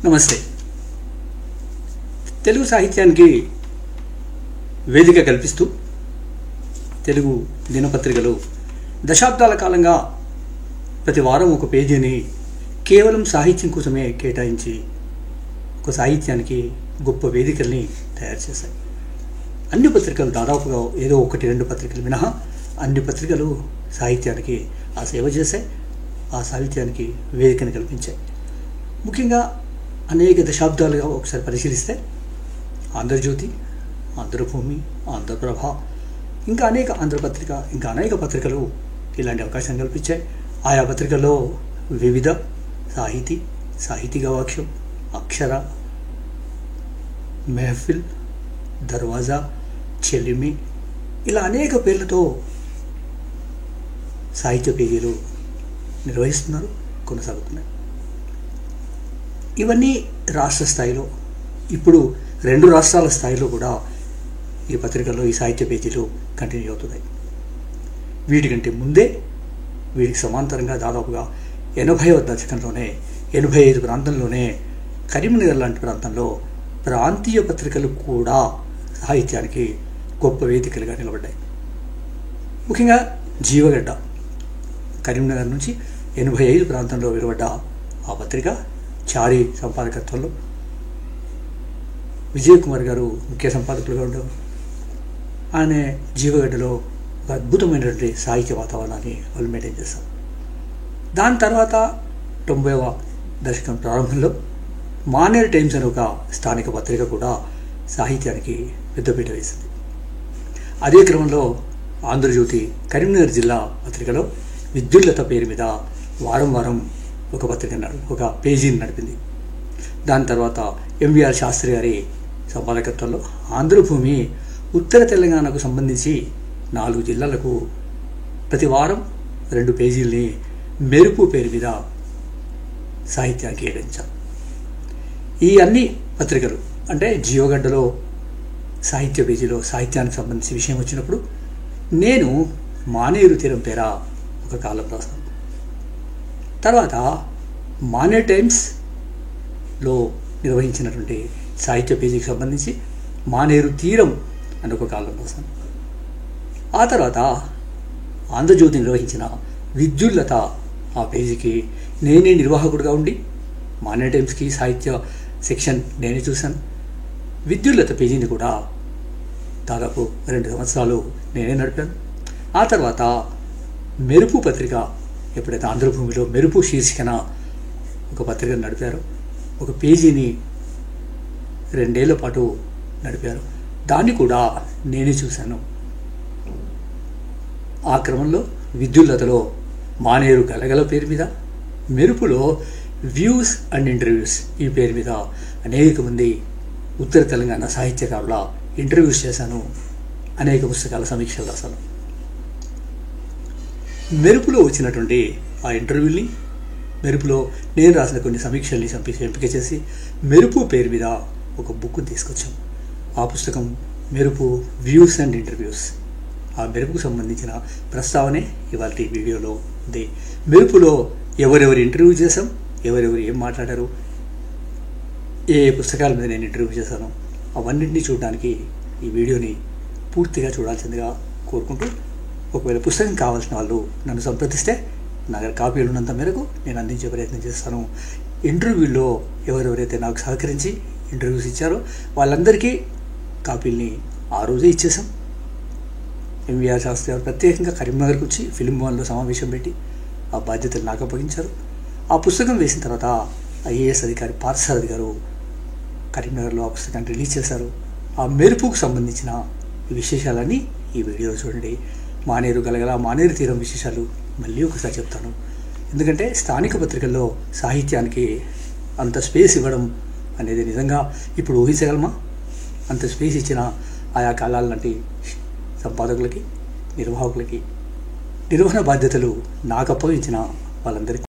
నమస్తే. తెలుగు సాహిత్యానికి వేదిక కల్పిస్తూ తెలుగు దినపత్రికలు దశాబ్దాల కాలంగా ప్రతి వారం ఒక పేజీని కేవలం సాహిత్యం కోసమే కేటాయించి ఒక సాహిత్యానికి గొప్ప వేదికల్ని తయారు చేశాయి. అన్ని పత్రికలు దాదాపుగా ఏదో ఒకటి రెండు పత్రికలు మినహా అన్ని పత్రికలు సాహిత్యానికి ఆ సేవ చేశాయి, ఆ సాహిత్యానికి వేదికను కల్పించాయి. ముఖ్యంగా అనేక దశాబ్దాలుగా ఒకసారి పరిశీలిస్తే ఆంధ్రజ్యోతి, ఆంధ్రభూమి, ఆంధ్రప్రభ, ఇంకా అనేక ఆంధ్రపత్రిక, ఇంకా అనేక పత్రికలు ఇలాంటి అవకాశం కల్పించాయి. ఆయా పత్రికల్లో వివిధ సాహితీ గవాక్షం, అక్షర, మెహఫిల్, దర్వాజా, చెలిమి ఇలా అనేక పేర్లతో సాహిత్య పేజీలు నిర్వహిస్తున్నారు, కొనసాగుతున్నాయి. ఇవన్నీ రాష్ట్ర స్థాయిలో, ఇప్పుడు 2 రాష్ట్రాల స్థాయిలో కూడా ఈ పత్రికల్లో ఈ సాహిత్య పేజీలు కంటిన్యూ అవుతున్నాయి. వీటికంటే ముందే వీటికి సమాంతరంగా దాదాపుగా 80వ దశకంలోనే 85 ప్రాంతంలోనే కరీంనగర్ లాంటి ప్రాంతంలో ప్రాంతీయ పత్రికలు కూడా సాహిత్యానికి గొప్ప వేదికలుగా నిలబడ్డాయి. ముఖ్యంగా జీవగడ్డ కరీంనగర్ నుంచి 85 ప్రాంతంలో వెలువడ్డ ఆ పత్రిక చారి సంపాదకత్వంలో విజయ్ కుమార్ గారు ముఖ్య సంపాదకులుగా ఉండేవారు. ఆయన జీవగడ్డలో ఒక అద్భుతమైనటువంటి సాహిత్య వాతావరణాన్ని వాళ్ళు మెయింటైన్ చేస్తారు. దాని తర్వాత 90వ దశకం ప్రారంభంలో మానేర్ టైమ్స్ అనే ఒక స్థానిక పత్రిక కూడా సాహిత్యానికి పెద్దపీట వేసింది. అదే క్రమంలో ఆంధ్రజ్యోతి కరీంనగర్ జిల్లా పత్రికలో విద్యుల్లత పేరు మీద వారం వారం ఒక పేజీని నడిపింది. దాని తర్వాత ఎంవిఆర్ శాస్త్రి గారి సంపాదకత్వంలో ఆంధ్రభూమి ఉత్తర తెలంగాణకు సంబంధించి 4 జిల్లాలకు ప్రతి వారం 2 పేజీల్ని మెరుపు పేరు మీద సాహిత్యానికి కేటాయించారు. ఈ అన్ని పత్రికలు అంటే జీవగడ్డలో సాహిత్య పేజీలో సాహిత్యానికి సంబంధించి విషయం వచ్చినప్పుడు నేను మానేరు తీరం పేర ఒక కాలం రాస్తాను. తర్వాత మానేర్ టైమ్స్లో నిర్వహించినటువంటి సాహిత్య పేజీకి సంబంధించి మానేరు తీరం అని ఒక కాలం రాస్తాను. ఆ తర్వాత ఆంధ్రజ్యోతి నిర్వహించిన విద్యుల్లత ఆ పేజీకి నేనే నిర్వాహకుడిగా ఉండి మానేర్ టైమ్స్కి సాహిత్య సెక్షన్ నేనే చూశాను. విద్యుల్లత పేజీని కూడా దాదాపు 2 సంవత్సరాలు నేనే నడిపాను. ఆ తర్వాత మెరుపు పత్రిక ఎప్పుడైతే ఆంధ్రభూమిలో మెరుపు శీర్షికన ఒక పత్రికను నడిపారో ఒక పేజీని 2 ఏళ్ల పాటు నడిపారు. దాన్ని కూడా నేనే చూశాను. ఆ క్రమంలో విద్యుల్లతలో మానేరు గలగల పేరు మీద, మెరుపులో వ్యూస్ అండ్ ఇంటర్వ్యూస్ ఈ పేరు మీద అనేక మంది ఉత్తర తెలంగాణ సాహిత్యకారుల ఇంటర్వ్యూస్ చేశాను. అనేక పుస్తకాల సమీక్షలు రాశాను. మెరుపులో వచ్చినటువంటి ఆ ఇంటర్వ్యూని, మెరుపులో నేను రాసిన కొన్ని సమీక్షల్ని ఎంపిక చేసి మెరుపు పేరు మీద ఒక బుక్ తీసుకొచ్చాం. ఆ పుస్తకం మెరుపు వ్యూస్ అండ్ ఇంటర్వ్యూస్. ఆ మెరుపుకు సంబంధించిన ప్రస్తావనే ఇవాళ వీడియోలో ఉంది. మెరుపులో ఎవరెవరు ఇంటర్వ్యూ చేశాం, ఎవరెవరు ఏం మాట్లాడారు, ఏ పుస్తకాల మీద నేను ఇంటర్వ్యూ చేశాను, అవన్నింటినీ చూడడానికి ఈ వీడియోని పూర్తిగా చూడాల్సిందిగా కోరుకుంటూ, ఒకవేళ పుస్తకం కావాల్సిన వాళ్ళు నన్ను సంప్రదిస్తే నా దగ్గర కాపీలు ఉన్నంత మేరకు నేను అందించే ప్రయత్నం చేస్తాను. ఇంటర్వ్యూల్లో ఎవరెవరైతే నాకు సహకరించి ఇంటర్వ్యూస్ ఇచ్చారో వాళ్ళందరికీ కాపీల్ని ఆ రోజే ఇచ్చేసాం. ఎంవిఆర్ శాస్త్రి గారు ప్రత్యేకంగా కరీంనగర్కి వచ్చి ఫిలిం భవన్లో సమావేశం పెట్టి ఆ బాధ్యతలు నాకు అప్పగించారు. ఆ పుస్తకం వేసిన తర్వాత ఐఏఎస్ అధికారి పార్థసారథి గారు కరీంనగర్లో ఆ పుస్తకాన్ని రిలీజ్ చేశారు. ఆ మెరుపుకు సంబంధించిన విశేషాలన్నీ ఈ వీడియో చూడండి. మానేరు గలగల, మానేరు తీరం విశేషాలు మళ్ళీ ఒకసారి చెప్తాను. ఎందుకంటే స్థానిక పత్రికల్లో సాహిత్యానికి అంత స్పేస్ ఇవ్వడం అనేది నిజంగా ఇప్పుడు ఊహించగలమా? అంత స్పేస్ ఇచ్చిన ఆయా కాలాల లాంటి సంపాదకులకి, నిర్వాహకులకి, నిర్వహణ బాధ్యతలు నాకు అప్పగించిన వాళ్ళందరికీ